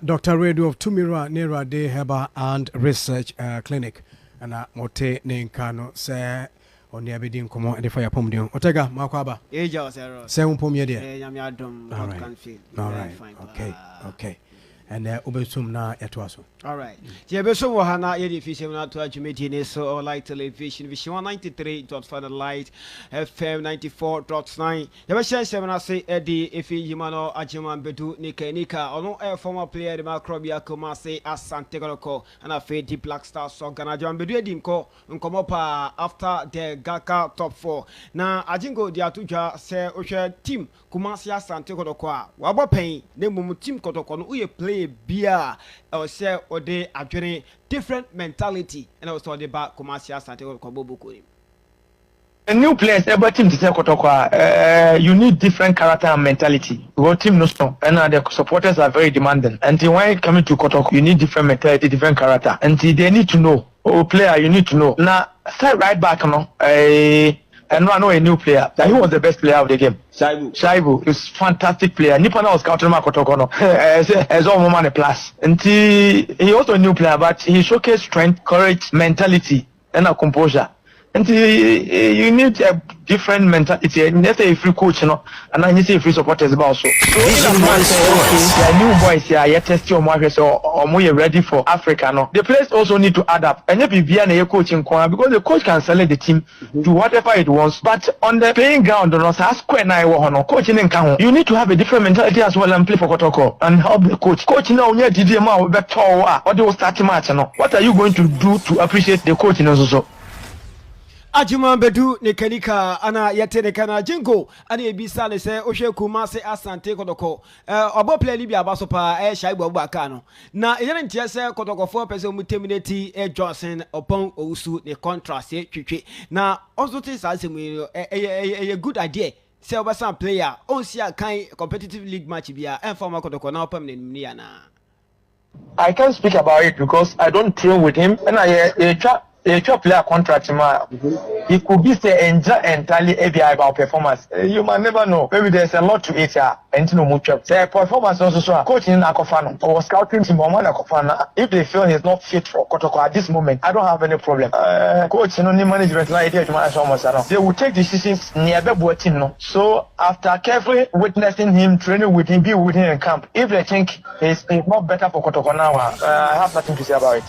Dr. Radio of Tumira Nera de Heba and Research Clinic and Mote Ninkano say on the Abidin Common and the Fire Pomdium. Otega, Makwaba. Seven Pomia dear. All right. Okay. And Ubesum na Etwaso. All right. Jebeso Wahana Edification to Ajimedine so light television Vision 93.5 light FM 94.9. Yabasha 7 I say Eddie Emmanuel Agyemang Badu Nika or no former player the Macrobia Kumase Asante Kotoko and a fade the Black Star Song and Agyemang Badu Edinko and come up after the Gaka top 4. Now Ajingo Diatuja say Osha team Kumasi Asante Kotoko. Wabo pay name team Kotoko no we play beer or say or they are different mentality and I was told about commercial Asante Kotoko. A new players, every team to take Kotoko, you need different character and mentality. Your team no strong, and the supporters are very demanding. Until when coming to Kotoko, you need different mentality, different character. Until they need to know, player, you need to know. Now, start right back, and I know a new player that he was the best player of the game. Shaibu is fantastic player. Nipana was counting Kotoko as all woman a plus. And he also a new player, but he showcased strength, courage, mentality, and a composure. And you need a different mentality. Let's say a free coach, and then you say free supporters about so. The new boys here, you test your market or more ready for Africa. No, the players also need to adapt. And you be a coaching corner because the coach can select the team to whatever it wants. But on the playing ground, coaching in Kano, you need to have a different mentality as well and play for Kotoko and help the coach. Coach now, you need to better or they will start match. What are you going to do to appreciate the coach in also? Agyemang Badu Nikanika ana yete nekana jingo ani ebisa ne se ohwe Kumase Asante Kotoko obo play Libya basopa Shaibu Abubakar no na yene ntia se Kotoko 4 person mu terminate Johnson upon Owusu ne contract twetwe na also this as a good idea say obasan player on see kan competitive league match bia en former Kotoko na opam ne ni ana. I can't speak about it because I don't train with him and a player contract, he could be say entirely about performance. You might never know. Maybe there's a lot to it here. And no much. Say performance also so coaching Akofano or scouting team Akofana. If they feel he's not fit for Kotoko at this moment, I don't have any problem. Coach, management idea to they will take decisions near the team. No. So after carefully witnessing him, training with him, be with him in camp, if they think he's not better for Kotoko now, I have nothing to say about it.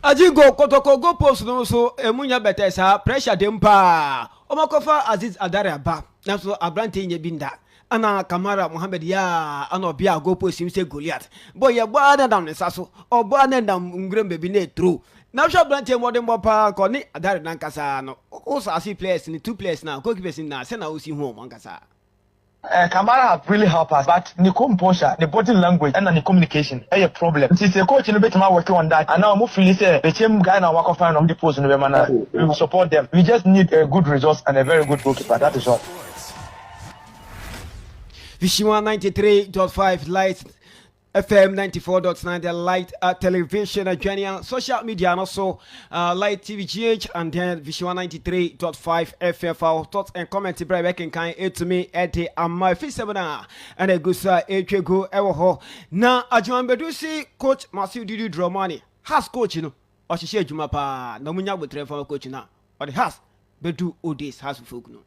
Ajigo Kotoko go post no so emunya betesa pressure dem pa omakofa Aziz Adare ba na so abrante nye binda ana Kamara Mohammed ya ana bia go post him say Goliath boy ya gba adam ne saso obo anandam ngrem bebi na true na so abrante modern pa ko ni Adare nan kasa no o so asi players ni two players na goalkeepers na se na o si hu man kasa. Kamara have really helped us, but the composure, the body language, and the communication is a problem. Since the coach in the bit working on that, and now I'm feeling say the team guy now work on the post in the manner. We will support them. We just need a good resource and a very good goalkeeper. That is all. Vision 93.5 light. FM 94.9 the light television journey social media and also light TV GH and then Vision 93.5 FFR thoughts and comments back and kind it to me at the my face seminar and a good go ever now Agyemang Badu see coach Massive Didi Dramani has coach you know or she share Juma pa no munya with for coach now or the has Badu Odis has folk no.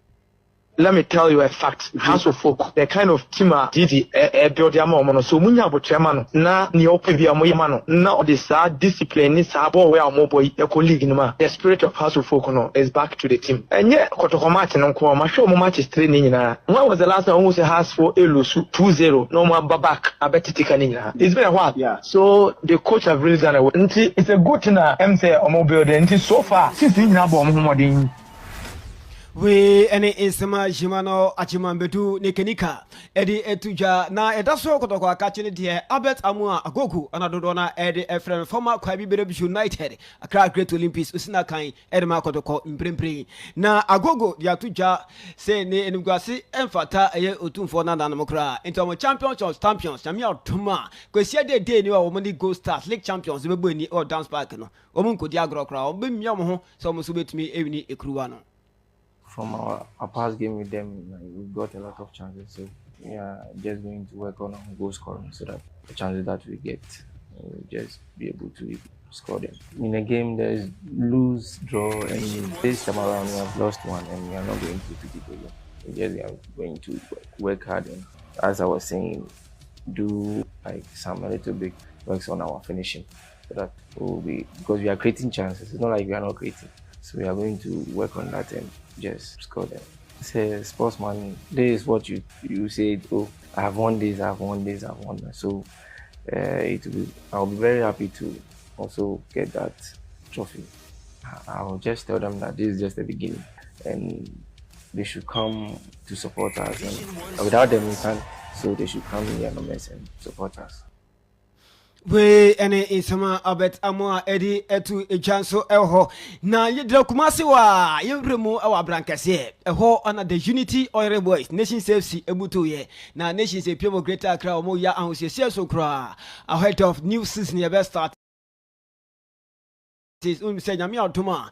Let me tell you a fact. House of folk, the kind of team Didi build yama so munya botremano na ni opevia moyemano na the sad discipline is abo where mo boy e colleague no the spirit of house of folk no is back to the team. Enye Kotoko match no ko ma show mo match training na. When was the last time we say house for elusu 2-0 no more back abetitika ni na. It's been a while. Yeah. So the coach have really done it. It's a good thing na say omo building so far since ni na bo mo modern. We any insema Emmanuel Agyemang Badu Nikanika Eddie Etuja na edaso Kotoko akachine de Albert Amua Agogo anadodo na Eddie Efrem former Kwabi Berebu United Accra Great Olympics usina kan Edema Kotoko mprempre na Agogo dia tuja say ne enugwase emfata eye otumfo na namokra into mo champions nyame otoma kwesi de ni wo moni Gold Stars League champions bebo ni or dance park no wo mun kodi agrokra wo be mia mo ho so mo so betumi ewini ekruwa no. From our past game with them, we got a lot of chances. So we are just going to work on goal scoring so that the chances that we get, we'll just be able to score them. In a game, there's lose, draw, and win. This time around, we have lost one, and we are not going to repeat it again. We are going to work hard, and as I was saying, do like some a little bit works on our finishing, so that we'll be, because we are creating chances. It's not like we are not creating, so we are going to work on that and just score them. Say sportsman, this is what you said. Oh, I have won this, I have won this, I have won that. So I'll be very happy to also get that trophy. I'll just tell them that this is just the beginning, and they should come to support us. And without them, we can't. So they should come in their numbers and support us. We any insama abet amwa edi etu echanso eho na yedra kumase wa yebremu awa brankase eho ana the unity oil boys nation safety ebuto ye na nation say pure greater Accra omo ya ahosiesie so kra ahead of new season ye best start is say nyame automa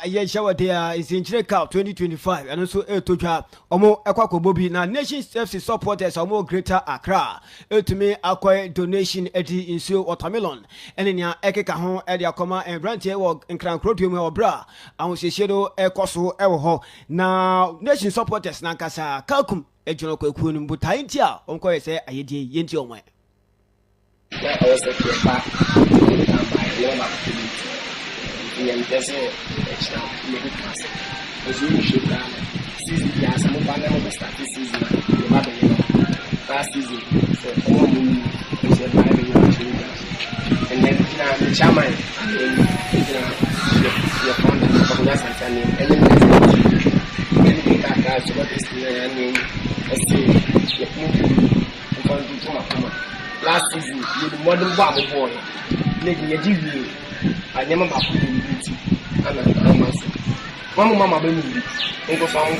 yeah, shower there is in Cup 2025 and also Toja Omo Equako Bobby na Nation FC supporters Omo Greater Accra to me acquire donation eti insio watermelon and in ya ekeka hon edia koma and branch work in Cran Crotium or bra and we shadow ekoso ewo na Nation supporters na kasa kalkum ejono kwaku num butaintia onko say ayedie yenti onwe I was a back and there's a extra middle class. As you should have season, yes, I'm going to start this season. Last season, so all moon is a Bible and then the chairman your founder of Asante and then anything that guys about this thing let's say you're going to last season, you the modern Bible boy, making a TV. I never have to do it. I'm myself. Mama, baby, Uncle Found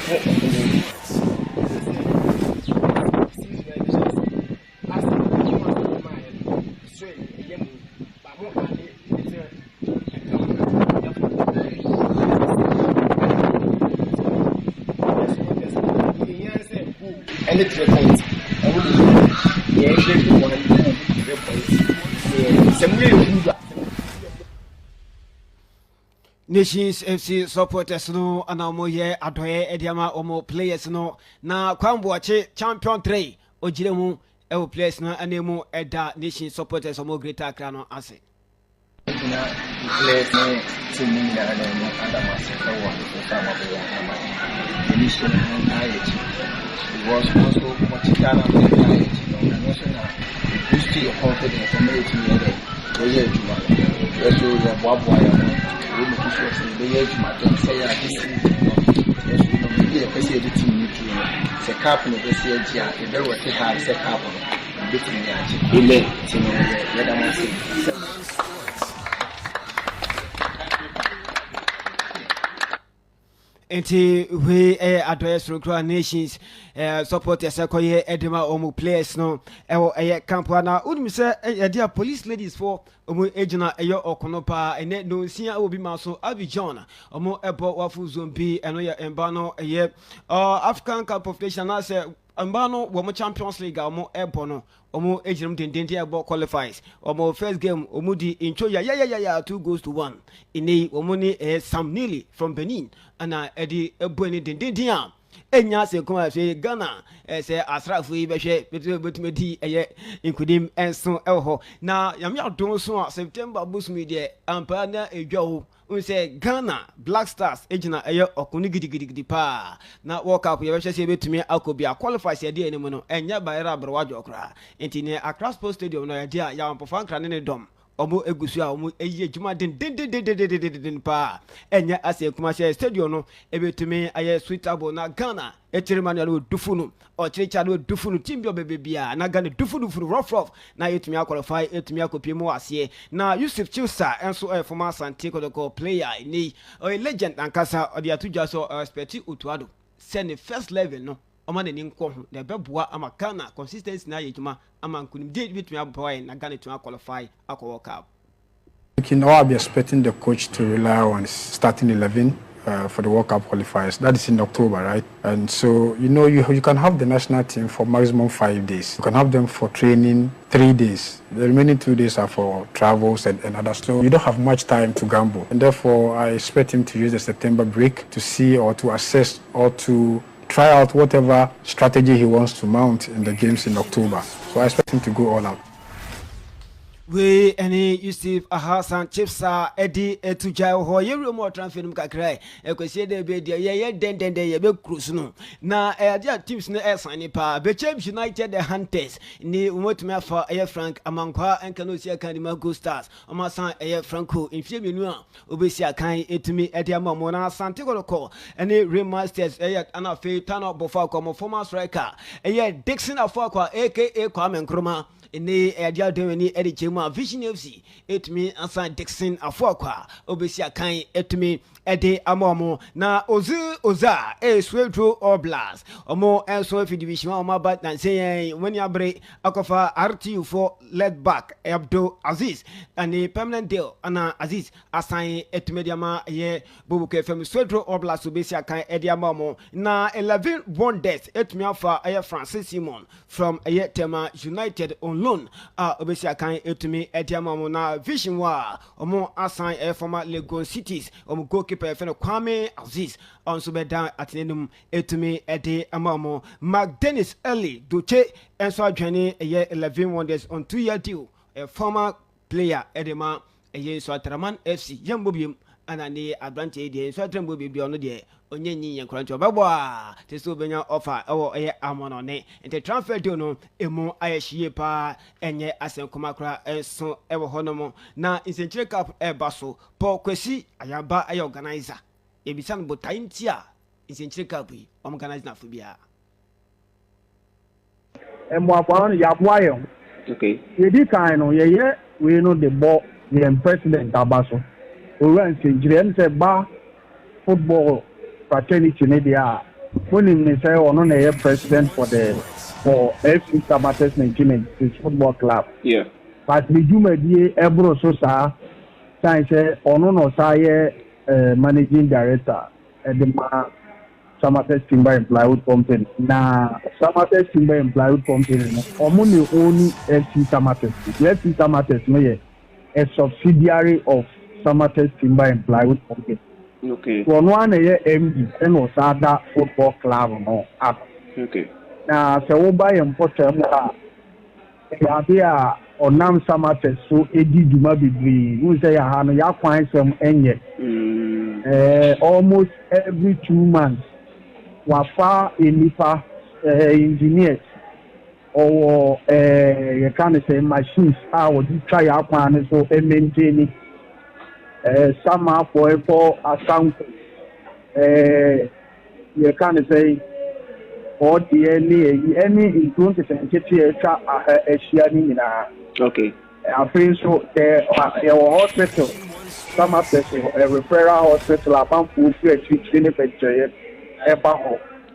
and it's the point. I will be one points. Some Nations FC supporters no anamo ye adoye ediama omo players no na kwamboache champion 3 ojiremu ewo players no anemu eda nation supporters omo Greater Accra no ase players no team ni na no Adama se ko wa so sama be ya initial it was also Mochikana no national boost your confidence and make you the juma so ya bwabwa ya we make sure say the year juma don say ya this yes we know be a person the team need to say cap no be say gia e be work hard say cap no be team ya ji ile team no ya da mo say enti we address Rukra Nations supporters akoye edema omu players no ewo camp na unim se dia police ladies for omu ejina eyo okono pa ene no nsia obi maso Abidjan omu ebo wafu zombi eno ye embano African Cup of Nations na se ambano wo Champions League omu ebo no omu ejirum dendende ebo qualifies omu first game omu di incho ya 2-1 ini omu ni Sam Neely from Benin ana edi ebo ni dendende a enya se kuma se Ghana se asrafo yi behwe betumedi inkudim enso eho na yame adon so September busumi de ampa na edwawo we say Ghana Black Stars ejina eye okuni gidigidi pa na World Cup ye hwe se betumi akobia qualify se de enimu no enya bayra abrowajo okra enti ne Accra Sports Stadium no ye dia ya ampofa nkra ne dom omo egusu a omo eyi ejuma den pa enya ase kuma se stadium no ebetumi aye suitable na Ghana etirima no dufunu o chiricha no dufunu team bi obebia na Ghana dufunu rough na yetumi qualify etumi akopie mu ase na Yusuf Chilsa enso former Asante Kotoko player ni o legend ankasa o dia tudwa so expect Utuado send the first level no Oma ne nko ho na beboa ama Ghana consistency na yejuma ama nkunim dey betumi aboa na Ghana to qualify akwa World Cup. You can all be expecting the coach to rely on starting 11 for the World Cup qualifiers. That is in October, right? And so, you can have the national team for maximum 5 days. You can have them for training 3 days. The remaining 2 days are for travels and others. So you don't have much time to gamble. And therefore, I expect him to use the September break to see or to assess or to try out whatever strategy he wants to mount in the games in October. So I expect him to go all out. We any Yusuf Hassan Chipsa Eddie Etujai ho ye more transfer num kakra e kwese de be de ye den ye be cruise no na dia teams no e sign pa be Champions United the Hunters ni umotumi afa e Frank Amankwa enka no si aka ni Mago Stars o ma san e Franco infie menu a obesi akan etumi e de amamo na Asante Kotoko any remasters e ana fe tano bofa ko former striker e Dixon Afakwa aka Kwame Nkrumah ini edia demani edi chema Vision FC etumi asan Dixon Afakwa obesi akan etumi ede amomo na oza Swedro Oblast omo enso fi division omo bat na say when ya bre akofa RTU for led back Abdul Aziz and permanent deal ana Aziz asan etumi diama ye Bobuke FM Swedro Oblast obesi akan ede amomo na 11 wonders etumi afa aye Francis Simon from aye Tema United on loan obesi akan etumi ede amomo na Vision wa omo asan former Lagos Cities omo goalkeeper feno Kwame Aziz onso be down atenenum etumi ede amamo Mark Dennis Early Doche enso adwane eye 11 wonders on 2-year deal a former player edema eye so Atraman FC yambobiem ana ne advantage de so Atrambo bi ono de onye nyi yankrancho babo a teso benya offer ewo eye amono ne ente transfer deal no emu ayehie pa enye asenkoma kra enso ewo honomo na Insenchire Cup baso Paul Kwesi ayaba aye organizer ebisan botainti a Insenchire Cup yi organize na fobia emu akwa ya boayo Okay. Yedi kan no ye we no the ball the president abaso we ran Insenchire say ba football fraternity ne dia when him say ono na ye president for FC Samates Maintenance football club. Yeah. But the Jumadi Ebro Sosa say ono no say managing director at the Samates Timber and Plywood Company. Na Samates Timber and Plywood Company omuni only FC Samates. FC Samates no a subsidiary of Samates Timber and Plywood Company. Okay. So one MD and Osada football club no up. Okay. Na se wo buy important mo ya bia onam Samates so edi duma bibiri we say ya ha no ya kwan sem enye almost every 2 months wafa enipa engineers or you can say machines how do try ya kwan so maintain some for account you can say or the any influence and get a sharing. Okay. I feel so there hospital, some of the referral hospital upon full clinic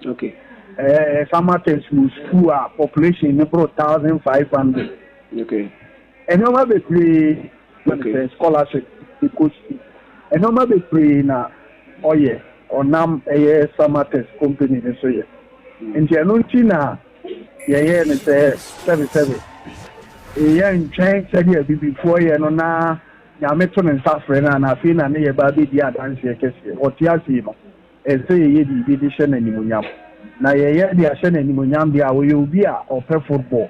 Okay. Some of the school population number 1,500. Okay. And no matter free scholarship because and no matter free na or nam a Samates company so yeah. And the Anuntina, yeah, and it's 77. Yeah, and change before you know now. Yameton and Safran and I feel a baby dear dance or Tiasimo. And say ye the edition and Nimunyam. Now, yeah, the Ashen and Nimunyam, there will be a per football.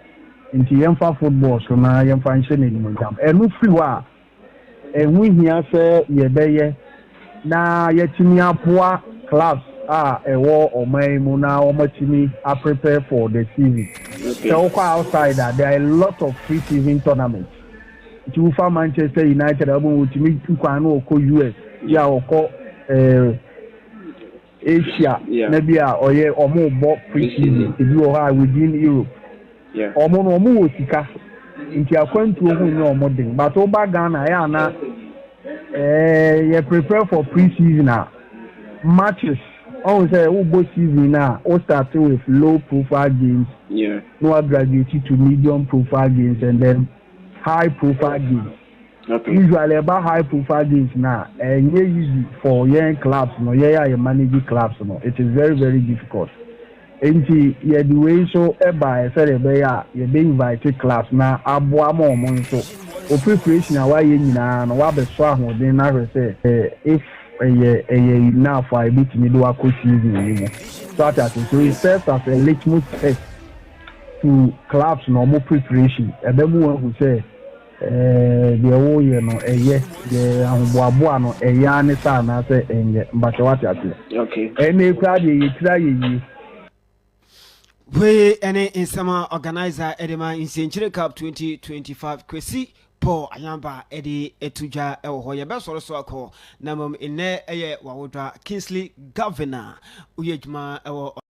Into Yamfa football, so now I am finding in Nimunyam. And if you are, and we here say, ye na yɛtumi aboa clubs ɛwɔ ɔman mu na wɔmatumi prepare for the season. So outside that there are a lot of pre-season tournaments. If you find Manchester United, ultimately to US, Asia, maybe or more pre-season if you are within Europe. Or more sika. Into a country no more thing. But over Ghana, you prepare for pre-season matches. Oh, say both season now. All start with low profile games. No graduate to medium profile games and then high profile games. Usually about high profile games now, and easy for young clubs. No, managing clubs. No, it is very very difficult. And the way so by say you be invited clubs now. Abo more so. O preparation away na no wa be so ahoden na say if now for a bit me do a coach season. So it serves as a litmus test to clubs normal preparation. And then who say the whole year no the amboabo no ne sa na say but what okay any crowd you try we any in summer organizer Edema in Century Cup 2025 Kwesi Paul Ayamba Eddie Etuja Eho Yabes also call Namum in Wawodra Kingsley Governor Uyejma